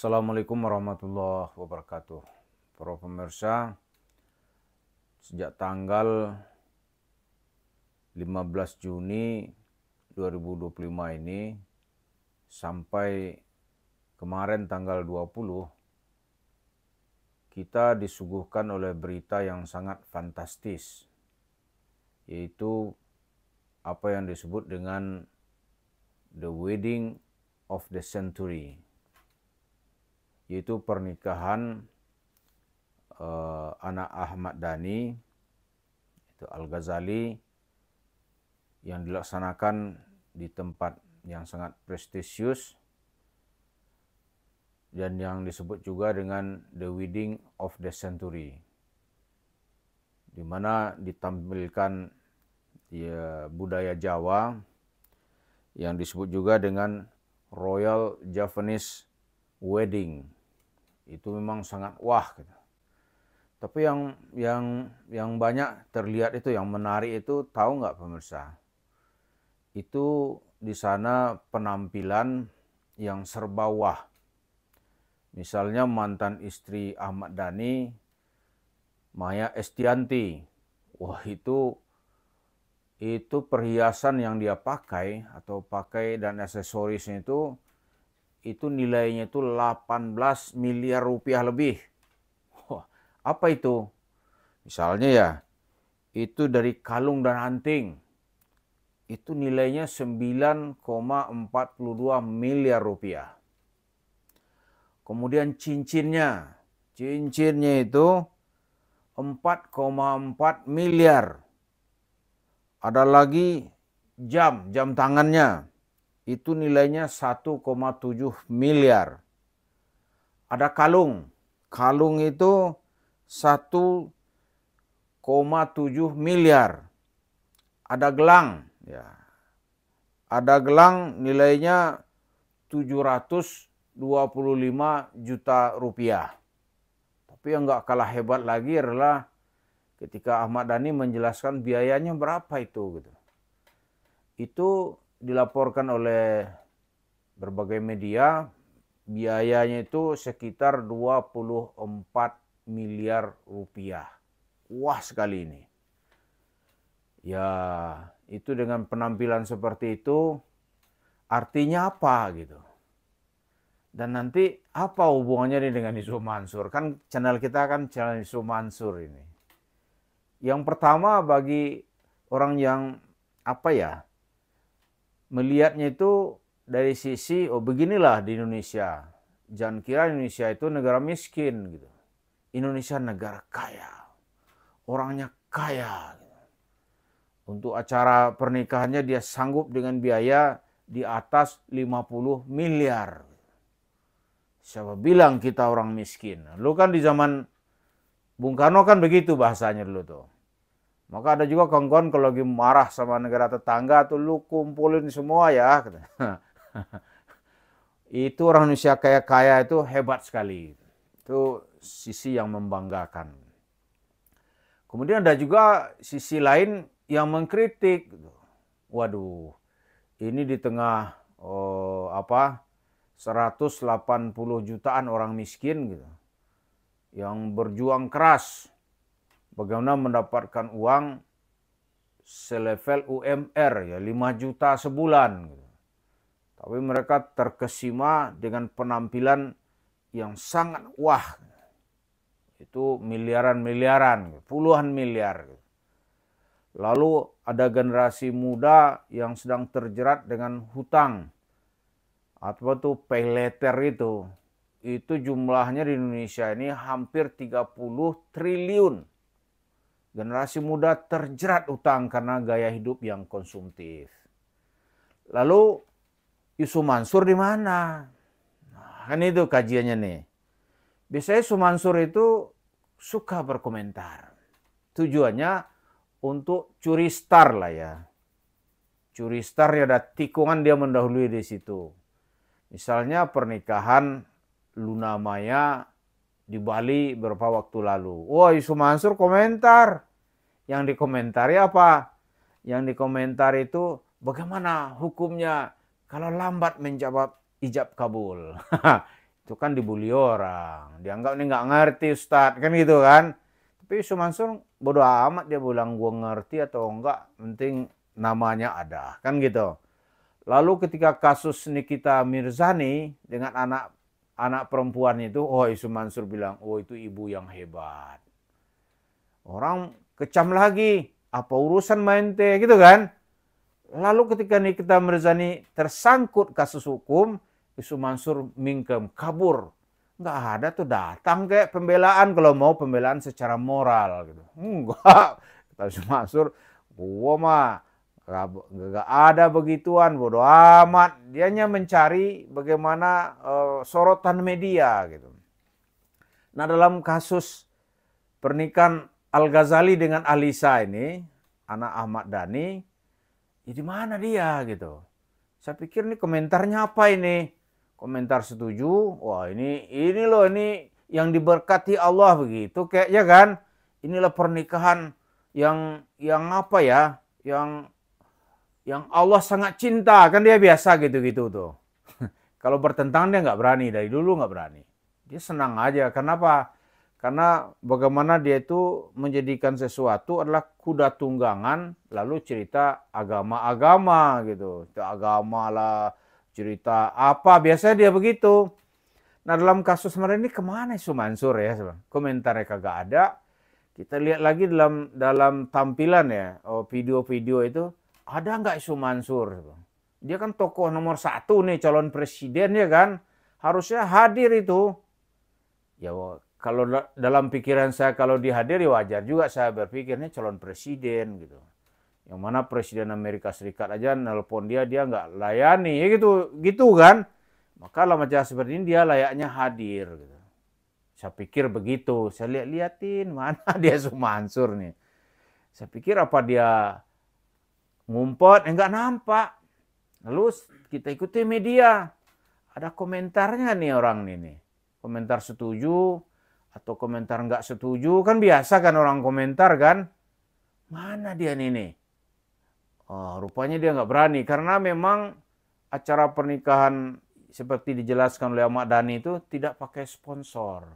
Assalamualaikum warahmatullahi wabarakatuh. Para pemirsa, sejak tanggal 15 Juni 2025 ini sampai kemarin tanggal 20, kita disuguhkan oleh berita yang sangat fantastis, yaitu apa yang disebut dengan the wedding of the century, yaitu pernikahan anak Ahmad Dhani, itu Al-Ghazali, yang dilaksanakan di tempat yang sangat prestisius dan yang disebut juga dengan the wedding of the century, di mana ditampilkan budaya Jawa yang disebut juga dengan Royal Javanese Wedding. Itu memang sangat wah gitu. Tapi yang banyak terlihat itu, yang menarik itu, tahu nggak pemirsa? Itu di sana penampilan yang serba wah. Misalnya mantan istri Ahmad Dhani, Maya Estianty. Wah, itu perhiasan yang dia pakai atau pakai dan aksesorisnya itu nilainya itu 18 miliar rupiah lebih. Wah, apa itu? Misalnya ya, itu dari kalung dan anting. Itu nilainya 9,42 miliar rupiah. Kemudian cincinnya itu 4,4 miliar. Ada lagi jam tangannya. Itu nilainya 1,7 miliar. Ada kalung itu 1,7 miliar. Ada gelang, ya. Ada gelang nilainya 725 juta rupiah. Tapi yang nggak kalah hebat lagi adalah ketika Ahmad Dhani menjelaskan biayanya berapa itu gitu. Itu dilaporkan oleh berbagai media, biayanya itu sekitar 24 miliar rupiah. Wah sekali ini. Ya, itu dengan penampilan seperti itu, artinya apa gitu. Dan nanti apa hubungannya ini dengan Yusuf Mansur? Kan channel kita kan channel Yusuf Mansur ini. Yang pertama, bagi orang yang melihatnya itu dari sisi, oh beginilah di Indonesia. Jangan kira Indonesia itu negara miskin gitu. Indonesia negara kaya. Orangnya kaya. Untuk acara pernikahannya dia sanggup dengan biaya di atas 50 miliar. Siapa bilang kita orang miskin? Lu kan di zaman Bung Karno kan begitu bahasanya dulu tuh. Maka ada juga kawan-kawan kalau lagi marah sama negara tetangga tuh, lu kumpulin semua ya. Itu orang Indonesia kaya-kaya itu hebat sekali. Itu sisi yang membanggakan. Kemudian ada juga sisi lain yang mengkritik. Waduh, ini di tengah 180 jutaan orang miskin gitu, yang berjuang keras bagaimana mendapatkan uang selevel UMR ya 5 juta sebulan gitu. Tapi mereka terkesima dengan penampilan yang sangat wah. Itu miliaran, puluhan miliar. Lalu ada generasi muda yang sedang terjerat dengan hutang. Atau tuh pay letter itu. Itu jumlahnya di Indonesia ini hampir 30 triliun. Generasi muda terjerat utang karena gaya hidup yang konsumtif. Lalu Yusuf Mansur di mana? Nah, kan itu kajiannya nih. Biasanya Yusuf Mansur itu suka berkomentar. Tujuannya untuk curi star lah ya. Curi star ya, ada tikungan dia mendahului di situ. Misalnya pernikahan Luna Maya di Bali beberapa waktu lalu. Wah, Yusuf Mansur komentar. Yang dikomentari apa? Yang dikomentari itu bagaimana hukumnya kalau lambat menjawab ijab kabul. itu kan dibully orang. Dianggap ini nggak ngerti Ustadz, kan gitu kan. Tapi Yusuf Mansur bodo amat, dia bilang gua ngerti atau enggak, penting namanya ada, kan gitu. Lalu ketika kasus Nikita Mirzani dengan anak perempuan itu, oh Yusuf Mansur bilang, oh itu ibu yang hebat. Orang kecam lagi, apa urusan main teh, gitu kan. Lalu ketika Nikita Mirzani tersangkut kasus hukum, Yusuf Mansur mingkem, kabur. Nggak ada tuh datang kayak pembelaan, kalau mau pembelaan secara moral gitu. Enggak, kata Yusuf Mansur, gua mah nggak ada begituan, bodoh amat. Dianya mencari bagaimana sorotan media gitu. Nah dalam kasus pernikahan Al-Ghazali dengan Alisa ini, anak Ahmad Dhani, ya di mana dia gitu. Saya pikir nih komentarnya apa ini? Komentar setuju, wah ini loh, ini yang diberkati Allah begitu kayaknya kan. Inilah pernikahan yang apa ya, yang Allah sangat cinta, kan dia biasa gitu-gitu tuh. Kalau bertentangan dia nggak berani, dari dulu nggak berani. Dia senang aja, kenapa? Karena bagaimana dia itu menjadikan sesuatu adalah kuda tunggangan, lalu cerita agama-agama gitu. Cerita agama lah, cerita apa, biasanya dia begitu. Nah dalam kasus kemarin ini kemana Yusuf Mansur ya? Komentarnya kagak ada. Kita lihat lagi dalam tampilan ya, video-video itu, ada nggak Yusuf Mansur? Dia kan tokoh nomor 1 nih, calon presiden ya kan. Harusnya hadir itu. Ya kalau dalam pikiran saya kalau dihadiri wajar juga saya berpikirnya calon presiden gitu. Yang mana presiden Amerika Serikat aja nelpon dia nggak layani, ya gitu kan. Maka lah macam seperti ini dia layaknya hadir gitu. Saya pikir begitu, saya liatin mana dia Yusuf Mansur nih. Saya pikir apa dia ngumpet, nggak nampak. Lalu kita ikuti media, ada komentarnya nih orang ini. Komentar setuju, atau komentar nggak setuju, kan biasa kan orang komentar kan. Mana dia nih? Oh, rupanya dia nggak berani, karena memang acara pernikahan seperti dijelaskan oleh Ahmad Dhani itu tidak pakai sponsor.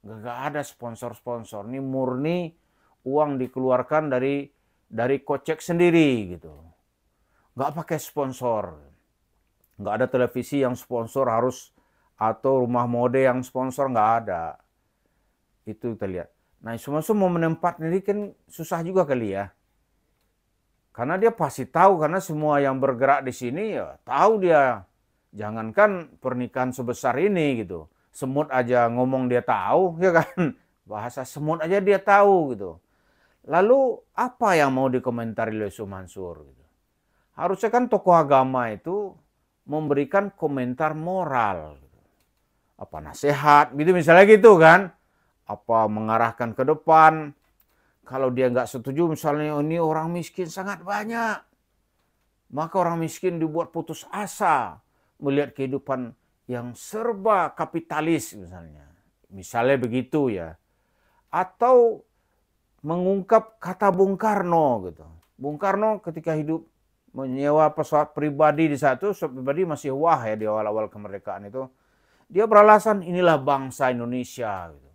Nggak ada sponsor-sponsor, ini murni uang dikeluarkan dari kocek sendiri gitu. Nggak pakai sponsor. Nggak ada televisi yang sponsor harus, atau rumah mode yang sponsor, nggak ada. Itu kita lihat. Nah Yusuf Mansur mau menempat ini kan susah juga kali ya. Karena dia pasti tahu, karena semua yang bergerak di sini ya tahu dia. Jangankan pernikahan sebesar ini gitu. Semut aja ngomong dia tahu, ya kan. Bahasa semut aja dia tahu gitu. Lalu apa yang mau dikomentari oleh Yusuf Mansur gitu. Harusnya kan tokoh agama itu memberikan komentar moral gitu. Apa nasihat gitu misalnya gitu kan. Apa mengarahkan ke depan. Kalau dia nggak setuju misalnya ini orang miskin sangat banyak. Maka orang miskin dibuat putus asa melihat kehidupan yang serba kapitalis misalnya. Misalnya begitu ya. Atau mengungkap kata Bung Karno gitu. Bung Karno ketika hidup menyewa pesawat pribadi di satu, pesawat pribadi masih wah ya di awal-awal kemerdekaan itu. Dia beralasan inilah bangsa Indonesia gitu.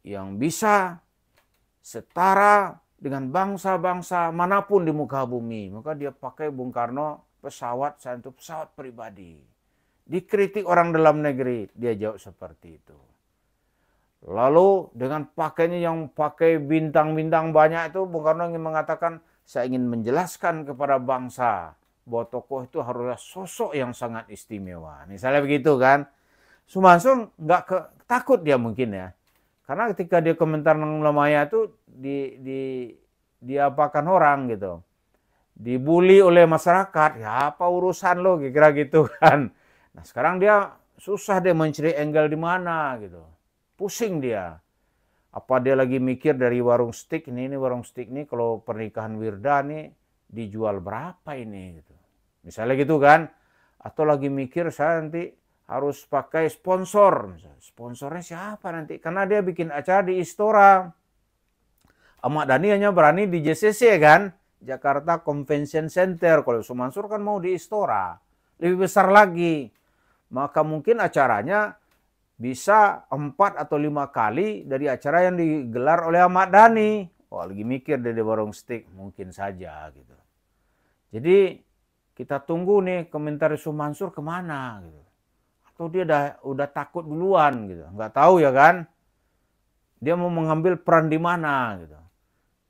Yang bisa setara dengan bangsa-bangsa manapun di muka bumi. Maka dia pakai Bung Karno pesawat pribadi. Dikritik orang dalam negeri, dia jawab seperti itu. Lalu dengan pakainya yang pakai bintang-bintang banyak itu, Bung Karno ingin mengatakan, saya ingin menjelaskan kepada bangsa bahwa tokoh itu haruslah sosok yang sangat istimewa. Misalnya begitu kan. Yusuf Mansur nggak takut dia mungkin ya. Karena ketika dia komentar tentang Maya itu diapakan orang gitu. Dibully oleh masyarakat, ya apa urusan lo kira gitu kan. Nah sekarang dia susah deh mencari angle di mana gitu. Pusing dia. Apa dia lagi mikir dari warung steak ini warung steak ini kalau pernikahan Wirda nih dijual berapa ini gitu. Misalnya gitu kan. Atau lagi mikir saya nanti harus pakai sponsor. Sponsornya siapa nanti? Karena dia bikin acara di Istora. Ahmad Dhani hanya berani di JCC kan. Jakarta Convention Center. Kalau Yusuf Mansur kan mau di Istora. Lebih besar lagi. maka mungkin acaranya bisa 4 atau 5 kali dari acara yang digelar oleh Ahmad Dhani. Oh, lagi mikir dia di warung steak, mungkin saja gitu. Jadi kita tunggu nih komentar Yusuf Mansur kemana gitu. Atau dia udah takut duluan gitu, nggak tahu ya kan. Dia mau mengambil peran di mana gitu.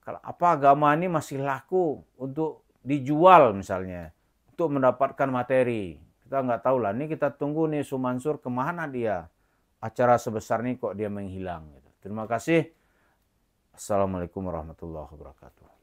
Kalau apa agama ini masih laku untuk dijual misalnya, untuk mendapatkan materi. Kita nggak tahu lah, ini kita tunggu nih Yusuf Mansur kemana dia. Acara sebesar ini kok dia menghilang gitu. Terima kasih. Assalamualaikum warahmatullahi wabarakatuh.